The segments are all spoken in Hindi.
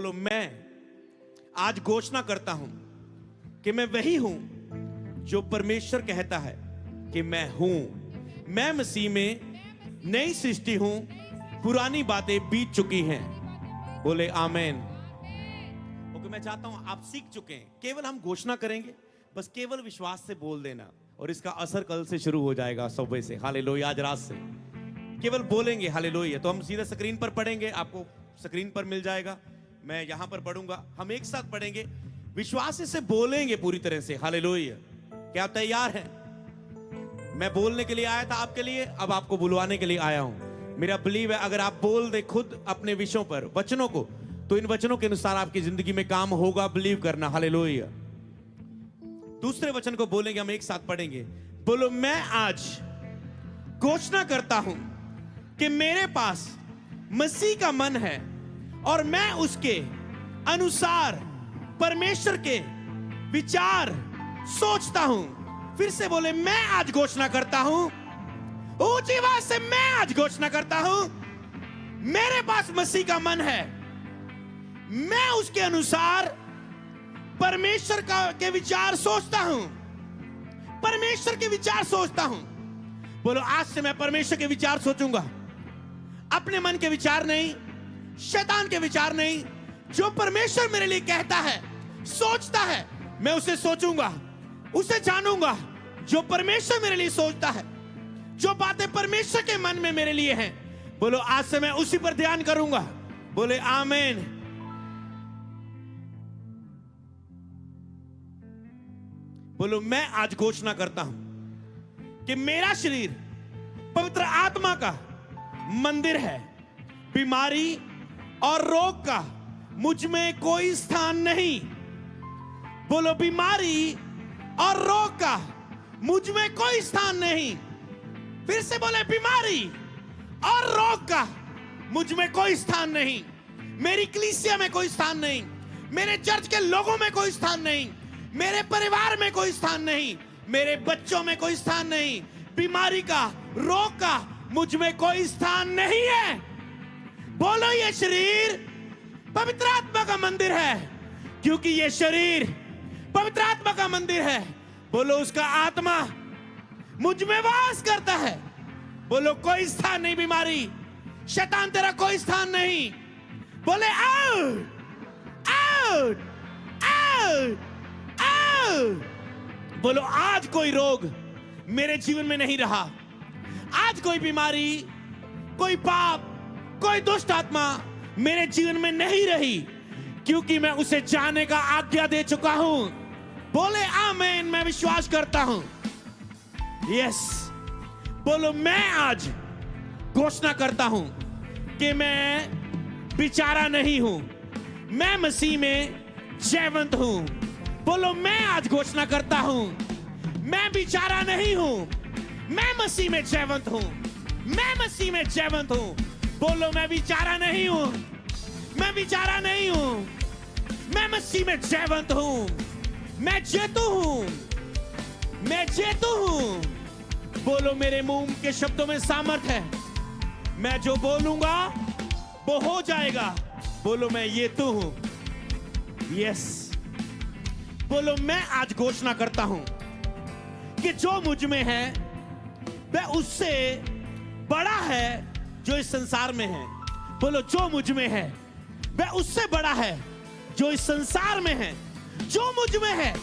बोलो, मैं आज घोषणा करता हूं कि मैं वही हूं जो परमेश्वर कहता है कि मैं हूं। मैं मसीह में नई सृष्टि हूं, पुरानी बातें बीत चुकी हैं। बोले आमेन। ओके, मैं चाहता हूं आप सीख चुके हैं, केवल हम घोषणा करेंगे, बस केवल विश्वास से बोल देना और इसका असर कल से शुरू हो जाएगा, सुबह से। हालेलुया। आज रात से केवल बोलेंगे हालेलुया। तो हम सीधा स्क्रीन पर पढ़ेंगे, आपको स्क्रीन पर मिल जाएगा, मैं यहां पर पढ़ूंगा, हम एक साथ पढ़ेंगे, विश्वास से बोलेंगे पूरी तरह से। हालेलुया। क्या आप तैयार हैं? मैं बोलने के लिए आया था आपके लिए, अब आपको बुलवाने के लिए आया हूं। मेरा बिलीव है अगर आप बोल दे खुद अपने विषयों पर, वचनों को, तो इन वचनों के अनुसार आपकी जिंदगी में काम होगा। बिलीव करना। हालेलुया। दूसरे वचन को बोलेंगे, हम एक साथ पढ़ेंगे। बोलो, मैं आज घोषणा करता हूं कि मेरे पास मसीह का मन है और मैं उसके अनुसार परमेश्वर के विचार सोचता हूं। फिर से बोले, मैं आज घोषणा करता हूं, ऊंची आवाज से मैं आज घोषणा करता हूं, मेरे पास मसीह का मन है, मैं उसके अनुसार परमेश्वर के विचार सोचता हूं। परमेश्वर के विचार सोचता हूं। बोलो, आज से मैं परमेश्वर के विचार सोचूंगा, अपने मन के विचार नहीं, शैतान के विचार नहीं। जो परमेश्वर मेरे लिए कहता है, सोचता है, मैं उसे सोचूंगा, उसे जानूंगा। जो परमेश्वर मेरे लिए सोचता है, जो बातें परमेश्वर के मन में मेरे लिए हैं, बोलो आज से मैं उसी पर ध्यान करूंगा। बोले आमीन। बोलो, मैं आज घोषणा करता हूं कि मेरा शरीर पवित्र आत्मा का मंदिर है। बीमारी और रोग का मुझ में कोई स्थान नहीं। बोलो, बीमारी और रोग का मुझ में कोई स्थान नहीं। फिर से बोले, बीमारी और रोग का मुझ में कोई स्थान नहीं। मेरी कलीसिया में कोई स्थान नहीं, मेरे चर्च के लोगों में कोई स्थान नहीं, मेरे परिवार में कोई स्थान नहीं, मेरे बच्चों में कोई स्थान नहीं। बीमारी का, रोग का मुझ में कोई स्थान नहीं है। बोलो, ये शरीर पवित्र आत्मा का मंदिर है, क्योंकि ये शरीर पवित्र आत्मा का मंदिर है। बोलो, उसका आत्मा मुझ में वास करता है। बोलो, कोई स्थान नहीं बीमारी, शैतान तेरा कोई स्थान नहीं। बोले आउट, आउट, आउट, आउट। बोलो, आज कोई रोग मेरे जीवन में नहीं रहा, आज कोई बीमारी, कोई पाप, कोई दुष्ट आत्मा मेरे जीवन में नहीं रही, क्योंकि मैं उसे जाने का आज्ञा दे चुका हूं। बोले आमीन। मैं विश्वास करता हूं। यस। बोलो, मैं आज घोषणा करता हूं कि मैं बेचारा नहीं हूं, मैं मसीह में जयवंत हूं। बोलो, मैं आज घोषणा करता हूं, मैं बेचारा नहीं हूं, मैं मसीह में जयवंत हूं, मैं मसीह में जयवंत हूं। बोलो, मैं बेचारा नहीं हूं, मैं बेचारा नहीं हूं, मैं मसीह में जयवंत हूं, मैं जेतू हूं, मैं जेतू हूं। बोलो, मेरे मुंह के शब्दों में सामर्थ है, मैं जो बोलूंगा वो हो जाएगा। बोलो, मैं येतू हूं। यस। बोलो, मैं आज घोषणा करता हूं कि जो मुझ में है वह उससे बड़ा है जो इस संसार में है। बोलो, जो मुझ में है वह उससे बड़ा है जो इस संसार में है। जो मुझ में है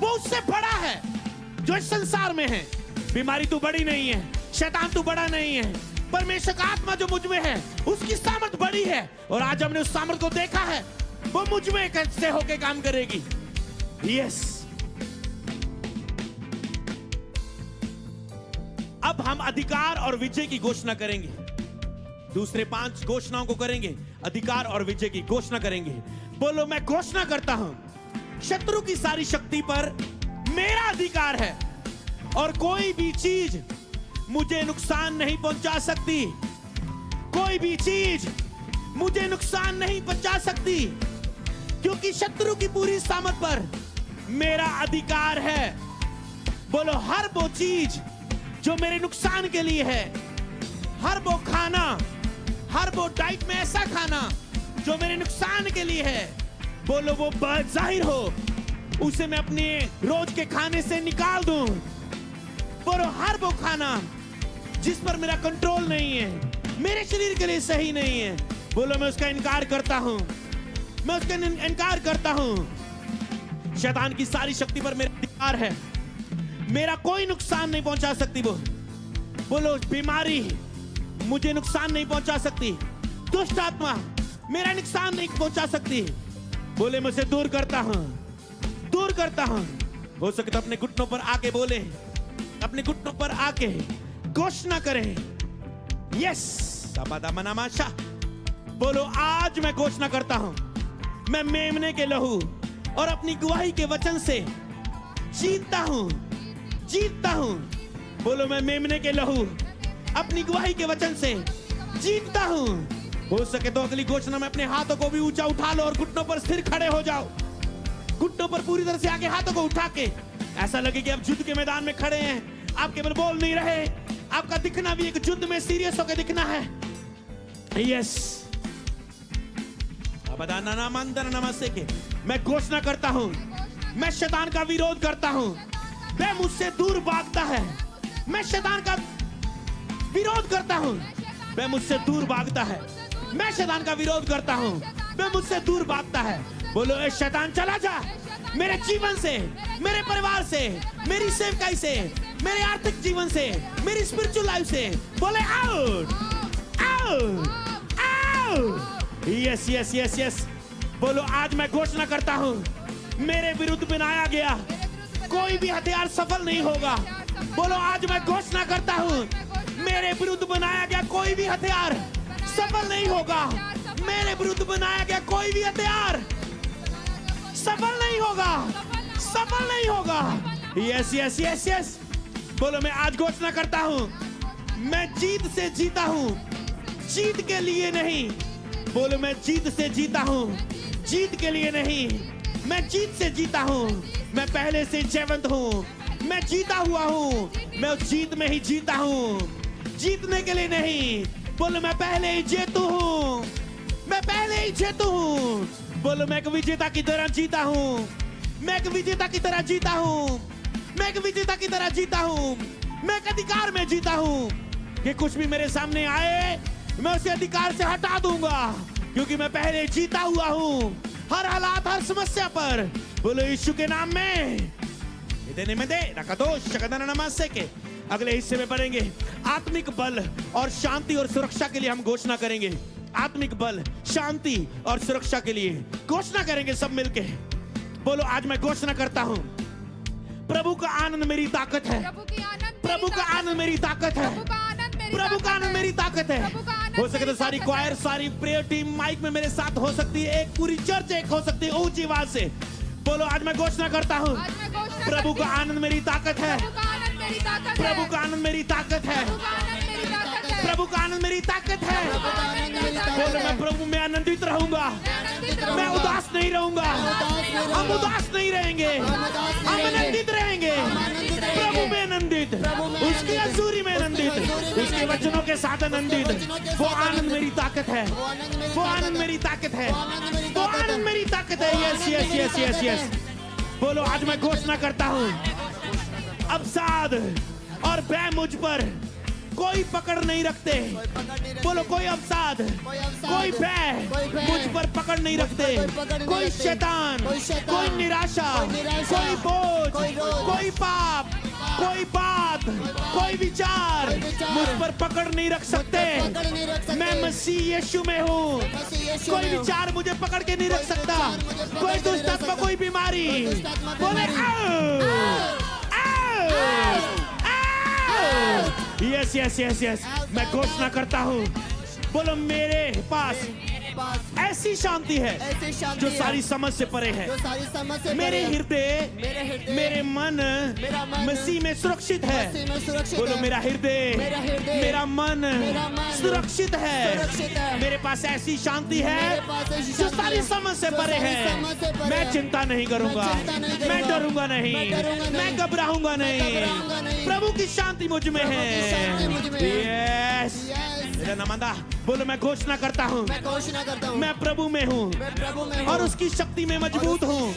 वो उससे बड़ा है जो इस संसार में है। बीमारी तू बड़ी नहीं है, शैतान तू बड़ा नहीं है, परमेश्वर का आत्मा जो मुझ में है उसकी सामर्थ बड़ी है। और आज हमने उस सामर्थ को देखा है, वो मुझ में कैसे होके काम करेगी। यस। अब हम अधिकार और विजय की घोषणा करेंगे। दूसरे 5 घोषणाओं को करेंगे, अधिकार और विजय की घोषणा करेंगे। बोलो, मैं घोषणा करता हूं, शत्रु की सारी शक्ति पर मेरा अधिकार है और कोई भी चीज मुझे नुकसान नहीं पहुंचा सकती। कोई भी चीज मुझे नुकसान नहीं पहुंचा सकती, क्योंकि शत्रु की पूरी सामर्थ पर मेरा अधिकार है। बोलो, हर वो चीज जो मेरे नुकसान के लिए है, हर वो खाना, हर वो डाइट में ऐसा खाना जो मेरे नुकसान के लिए है, बोलो वो जाहिर हो, उसे मैं अपने रोज के खाने से निकाल दूं। बोलो हर वो खाना जिस पर मेरा कंट्रोल नहीं है, मेरे शरीर के लिए सही नहीं है, बोलो मैं उसका इनकार करता हूं, मैं उसका इनकार करता हूं। शैतान की सारी शक्ति पर मेरा अधिकार है, मेरा कोई नुकसान नहीं पहुंचा सकती वो। बोलो बीमारी मुझे नुकसान नहीं पहुंचा सकती, दुष्ट आत्मा मेरा नुकसान नहीं पहुंचा सकती। बोले मैं उसे दूर करता हूं, दूर करता हूं। हो सके तो अपने घुटनों पर आके बोले, अपने घुटनों पर आके घोषणा करें, यस साबादामनामाशा। बोलो आज मैं घोषणा करता हूं, मैं मेमने के लहू और अपनी गवाही के वचन से जीतता हूं, जीतता हूं। बोलो मैं मेमने के लहू अपनी गवाही के वचन से जीतता हूं। हो सके तो अगली घोषणा में अपने हाथों को भी ऊंचा उठा लो और घुटनों पर स्थिर खड़े हो जाओ। घुटनों पर पूरी तरह से आगे हाथों को उठा के ऐसा लगे कि आप युद्ध के मैदान में खड़े हैं, आप केवल बोल नहीं रहे, आपका दिखना भी एक युद्ध में सीरियस होकर दिखना है। यस नमस्ते के मैं घोषणा करता हूं, मैं शैतान का विरोध करता हूं, वह मुझसे दूर भागता है। मैं शैतान का विरोध करता हूं, वह मुझसे दूर भागता है। मैं शैतान का विरोध करता हूं, वह मुझसे दूर भागता है। बोलो ए शैतान चला जा मेरे जीवन से, मेरे परिवार से, मेरी सेवकाई से, मेरे आर्थिक जीवन से, मेरी स्पिरिचुअल लाइफ से। बोले out, out, out. Yes yes yes yes. बोलो आज मैं घोषणा करता हूं, मेरे विरुद्ध बनाया गया कोई भी हथियार सफल नहीं होगा। बोलो आज मैं घोषणा करता हूं, मेरे विरुद्ध बनाया गया कोई भी हथियार सफल नहीं होगा। मेरे विरुद्ध बनाया गया कोई भी हथियार सफल नहीं होगा, सफल नहीं होगा। Yes yes yes yes. बोलो मैं आज घोषणा करता हूं, मैं जीत से जीता हूं, जीत के लिए नहीं। बोलो मैं जीत से जीता हूं, जीत के लिए नहीं। मैं जीत से जीता हूं, मैं पहले से जयवंत हूं, मैं जीता हुआ हूं, मैं उस जीत में ही जीता हूं, जीतने के लिए नहीं। बोलो मैं पहले ही जेतू हूं, मैं पहले ही जेतू हूं। बोलो मैं एक विजेता की तरह जीता हूं, मैं एक विजेता की तरह जीता हूं, मैं एक विजेता की तरह जीता हूं, मैं एक अधिकार में जीता हूं कि कुछ भी मेरे सामने आए मैं उसे अधिकार से हटा दूंगा, क्योंकि मैं पहले जीता हुआ हूं हर हालात, हर समस्या पर। बोलो यीशु के नाम में देने में दे रकादोश शकदना नमस्ते के अगले हिस्से में पढ़ेंगे। आत्मिक बल और शांति और सुरक्षा के लिए हम घोषणा करेंगे। आत्मिक बल, शांति और सुरक्षा के लिए घोषणा करेंगे सब मिलके। बोलो आज मैं घोषणा करता हूं, प्रभु का आनंद मेरी ताकत है, प्रभु का आनंद मेरी ताकत है, प्रभु का आनंद मेरी ताकत है। हो सके तो सारी क्वायर, सारी प्रेयर टीम माइक में मेरे साथ हो सकती है, एक पूरी चर्च एक हो सकती है ऊंची आवाज से। बोलो आज मैं घोषणा करता हूं, प्रभु का आनंद मेरी ताकत है, प्रभु का आनंद मेरी ताकत है, प्रभु का आनंद मेरी ताकत है। बोलो मैं प्रभु में आनंदित रहूंगा, मैं उदास नहीं रहूंगा, हम उदास नहीं रहेंगे, हम आनंदित रहेंगे। प्रभु में आनंदित, उसकी हजूरी में आनंदित, उसके वचनों के साथ आनंदित। वो आनंद मेरी ताकत है, वो आनंद मेरी ताकत है, वो आनंद मेरी ताकत है। Yes yes yes yes yes. बोलो आज मैं घोषणा करता हूं, अवसाद और भय मुझ पर कोई पकड़ नहीं रखते। बोलो कोई अवसाद, कोई भय मुझ पर पकड़ नहीं रखते। कोई शैतान, कोई निराशा, कोई बोझ, कोई पाप, कोई बात, कोई विचार मुझ पर पकड़ नहीं रख सकते। मैं मसीह यीशु में हूँ, कोई विचार मुझे पकड़ के नहीं रख सकता, कोई दुष्ट आत्मा, कोई बीमारी। बोले यस यस यस यस। मैं घोषणा करता हूँ, बोलो मेरे पास ऐसी शांति है जो सारी समझ से परे है। मेरे हृदय, मेरे मन मसीह में सुरक्षित है। बोलो मेरा हृदय, मेरा मन सुरक्षित है। मेरे पास ऐसी शांति है जो सारी समझ से परे है। मैं चिंता नहीं करूंगा, मैं डरूंगा नहीं, मैं घबराऊंगा नहीं। प्रभु की शांति मुझ में है। यस मेरा नमंदा बोलो मैं घोषणा करता हूँ, मैं घोषणा करता हूँ, मैं प्रभु में हूँ मैं प्रभु में हूँ और उसकी शक्ति में मजबूत हूँ।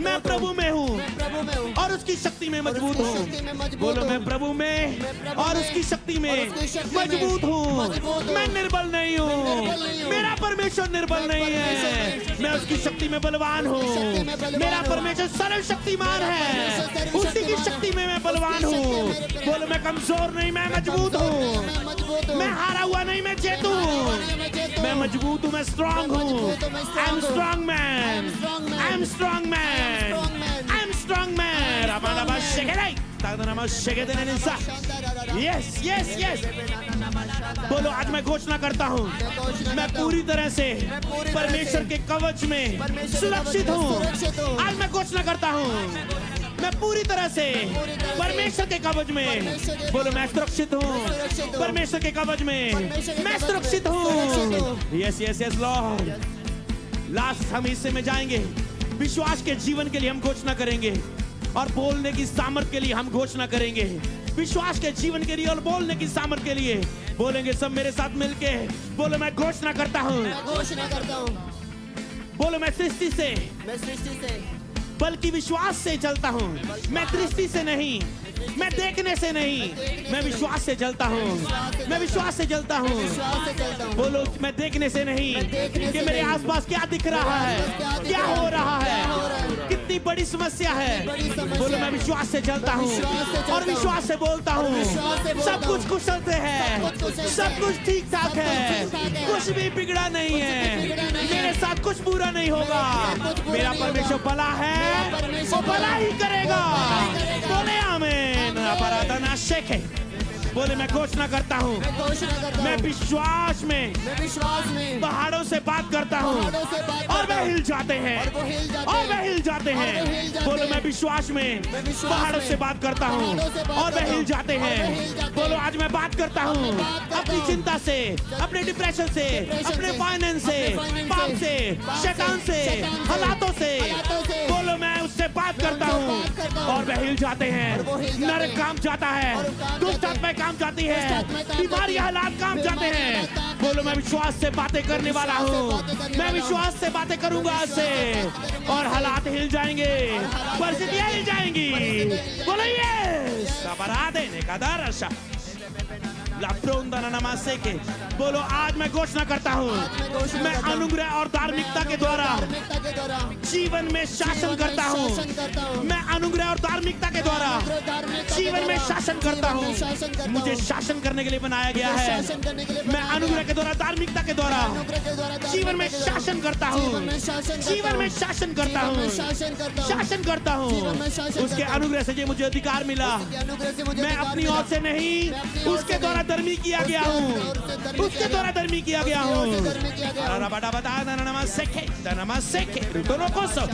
मैं प्रभु में हूँ मैं प्रभु में हूँ और उसकी शक्ति में मजबूत उसकी शक्ति में हूँ। मजबूत बोलो हूँ। मैं प्रभु में मैं प्रभु और में उसकी शक्ति में और उसकी शक्ति में मजबूत हूँ। मजबूत हूँ। मैं निर्बल नहीं निर्बल हूँ, नहीं हूँ। मेरा परमेश्वर निर्बल मेरा नहीं परमेश्वर है, नहीं। मैं उसकी शक्ति में बलवान हूँ। उसकी शक्ति में बलवान मेरा हूँ। परमेश्वर सर्वशक्तिमान मेरा है, परमेश्वर उसी की सर्वशक्तिमान शक्ति में मैं है। बलवान उसकी शक्ति हूँ। मेरे पे- बोलो मैं कमजोर नहीं, मैं मजबूत कमजोर नहीं, हूँ। मैं मजबूत हूँ। मैं हारा हुआ नहीं, मैं जेतू हूँ। मैं मजबूत हूँ, मैं स्ट्रांग हूँ। मजबूत हूँ, मैं आई एम strong हूँ। Strong man, I am strong man. I am strong man, strong man. I am strong man. रामानामा शेकेदाई, तादनामा शेकेदेने निसा। Yes yes yes. बोलो आज मैं घोषणा करता हूँ, मैं पूरी तरह से परमेश्वर के कवच में सुरक्षित हूँ। आज मैं घोषणा करता हूँ मैं पूरी तरह से परमेश्वर के कवच में, बोलो मैं सुरक्षित हूँ परमेश्वर के कवच में, मैं सुरक्षित हूँ। Yes yes yes Lord. Last हम हिस्से में जाएंगे, विश्वास के जीवन के लिए हम घोषणा करेंगे और बोलने की सामर्थ के लिए हम घोषणा करेंगे। विश्वास के जीवन के लिए और बोलने की सामर्थ के लिए बोलेंगे सब मेरे साथ मिलके। बोलो मैं घोषणा करता हूँ, मैं घोषणा करता हूँ, बोलो मैं सृष्टि से मैं सृष्टि से बल्कि विश्वास से चलता हूँ। मैं दृष्टि से नहीं, मैं देखने से नहीं, मैं विश्वास से चलता हूँ। मैं विश्वास से चलता हूँ। विश्वास से चलता हूँ। बोलो मैं देखने से नहीं देखने कि से मेरे नहीं। आसपास क्या दिख रहा है, क्या हो रहा है, कितनी बड़ी समस्या है। बड़ी समस्या बोलो मैं है। विश्वास से चलता हूँ विश्वास से चलता और हूँ। विश्वास से बोलता हूँ। विश्वास से बोलता सब कुछ हूँ। कुशल से है, सब कुछ कुशल से सब है। कुछ ठीक ठाक सब कुछ है, ठीक-ठाक है। कुछ भी बिगड़ा नहीं है, बिगड़ा नहीं है। मेरे साथ कुछ बुरा नहीं होगा। कुछ बुरा मेरा नहीं परमेश्वर होगा। भला है, मेरा परमेश्वर वो भला ही करेगा। भला ही करेगा। बोले आमीन। अपराधना शेखे। बोले मैं घोषणा करता हूँ, मैं घोषणा करता मैं हूँ, विश्वास में मैं विश्वास में पहाड़ों से बात करता हूँ पहाड़ों से बात और करता वे हूँ। हिल जाते हैं, और वो हिल जाते और हैं। वे हिल जाते और वे हैं। हिल जाते बोलो हैं। मैं विश्वास में मैं विश्वास पहाड़ों में से बात करता हूँ पहाड़ों से बात और वे करता हिल हूँ। जाते और वे हैं। हिल जाते बोलो हैं। आज मैं बात करता हूँ मैं बात करता अपनी हूँ। चिंता से, अपने डिप्रेशन से, डिप्रेशन अपने से, फाइनेंस से, अपने फाइनेंस पाप से, से, पाप से, शैतान से, शैतान से, हालातों से। हालातों से। बोलो मैं उससे बात मैं करता उनसे हूँ बात करता हूँ। और वे हिल जाते हैं। और वो हिल जाते नरक हैं। काम जाता है, और काम दुष्ट जाते हैं। आत्माएं काम जाती दुष्ट है, आत्माएं काम बीमारी जाती हैं। हालात काम जाते बीमारी हैं। हालात काम बोलो मैं विश्वास से बातें करने वाला विश्वास से हूँ, बातें करने मैं वाला हूँ। विश्वास से बातें करूंगा आज से और हालात हिल जाएंगे, परिस्थितियां हिल जाएंगी। बोलो ये सबरादे ने कदर आशा लाप्रोंदना नमासे के। बोलो आज मैं घोषणा करता हूँ, मैं अनुग्रह और धार्मिकता के द्वारा धार्मिकता के द्वारा जीवन में शासन करता हूँ। शासन करता हूँ। मैं अनुग्रह और धार्मिकता के द्वारा धार्मिकता के जीवन में द्वारा शासन करता जीवन हूँ। में शासन करता मुझे हूँ। शासन करने के लिए बनाया गया मुझे है। शासन करने के लिए मैं बनाया अनुग्रह गया के द्वारा धार्मिकता के द्वारा अनुग्रह के द्वारा जीवन में धार्मिकता के शासन द्वारा करता हूँ। जीवन में शासन करता जीवन में हूँ। शासन करता जीवन में हूँ। शासन करता हूँ। शासन करता जीवन में हूँ। शासन उसके करता हूँ। अनुग्रह से ये मुझे अधिकार मिला। उसके अनुग्रह से मुझे मैं अधिकार अपनी मिला। ओर से नहीं, मैं अपनी ओर उसके से द्वारा नहीं, धर्मी किया उसके गया ओर हूँ। से धर्मी उसके किया द्वारा गया। धर्मी किया गया उसके ओर हूँ। से धर्मी किया गया हूँ। दोनों को सब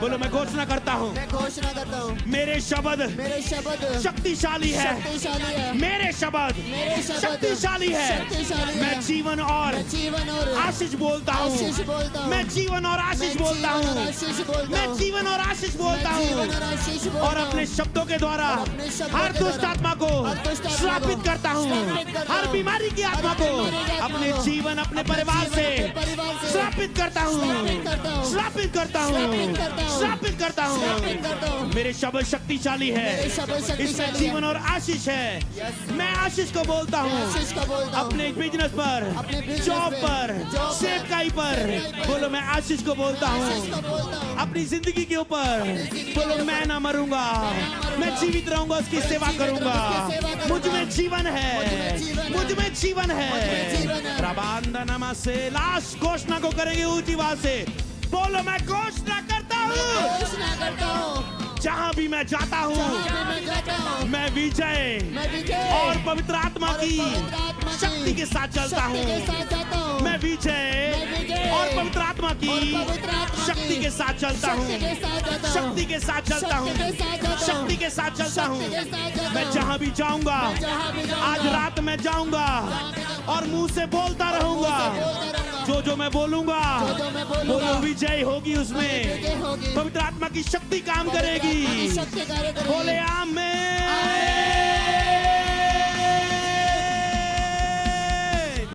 बोलो मैं घोषणा करता हूँ, मैं घोषणा करता हूँ, मेरे शब्द मेरे शब्द शक्तिशाली है। शक्तिशाली है। मेरे शब्द मेरे शब्द शक्तिशाली है। शक्तिशाली मैं है। जीवन और मैं जीवन और आशीष बोलता हूँ। आशीष बोलता हूँ। मैं जीवन और आशीष मैं बोलता जीवन और हूँ। आशीष बोलता मैं हूँ। जीवन और आशीष बोलता मैं जीवन हूँ और आशीष बोलता और हूँ। अपने शब्दों के द्वारा और अपने शब्दों हर के दुष्ट द्वारा आत्मा को हर दुष्ट आत्मा श्रापित को करता हूँ। श्रापित करता हर हूँ। बीमारी की हर आत्मा को बीमारी की आत्मा अपने को जीवन अपने अपने परिवार जीवन, से अपने परिवार से श्रापित करता हूँ। श्रापित करता हूँ। श्रापित करता हूँ। श्रापित करता हूँ। श्रापित करता श्रापित करता हूँ। हूँ। मेरे शब्द शक्तिशाली है। मेरे शब्द शक्तिशाली इसमें है। जीवन और आशीष है। मैं आशीष को बोलता मैं हूँ आशीष को बोलता हूँ। अपने बिजनेस पर, अपने बिजनेस जॉब पे, पर, जॉब पर, सेवकाई पर। सेवकाई पर। बोलो मैं आशीष को बोलता आशीष को हूँ बोलता हूँ। अपनी जिंदगी के ऊपर। जिंदगी के बोलो ऊपर। मैं ना मरूंगा, मैं जीवित रहूंगा, उसकी सेवा जीवित रहूंगा, करूंगा। उसकी सेवा मुझ करूंगा। में जीवन है, मुझ में जीवन है। मुझ में जीवन मुझ में जीवन है। है। प्रबंधनमा से लास्ट घोषणा को करेंगे ऊंची आवाज से। बोलो मैं घोषणा करता हूँ, घोषणा करता हूँ। जहां भी मैं जाता हूँ जहाँ भी मैं जाता हूँ, मैं विजय मैं विजय और पवित्र आत्मा और की पवित्र आत्मा की शक्ति के साथ चलता शक्ति हूँ। के साथ जाता हूँ। मैं विजय मैं विजय और पवित्र आत्मा की और पवित्र आत्मा शक्ति की के साथ चलता हूँ। शक्ति के साथ जाता हूँ। शक्ति के साथ चलता हूँ। शक्ति के साथ जाता हूँ। शक्ति के साथ चलता हूँ। शक्ति के साथ जाता मैं हूँ। जहाँ भी जाऊंगा मैं जहाँ भी जाऊंगा, आज रात में जाऊंगा और मुंह से बोलता रहूंगा। बोलता रहूंगा। जो मैं बोलूंगा जो मैं बोलूंगा, बोलो विजय होगी उसमें। विजय होगी। पवित्र आत्मा की शक्ति काम पवित्र आत्मा की करेगी। शक्ति कार्य करेगी। बोले आमेन।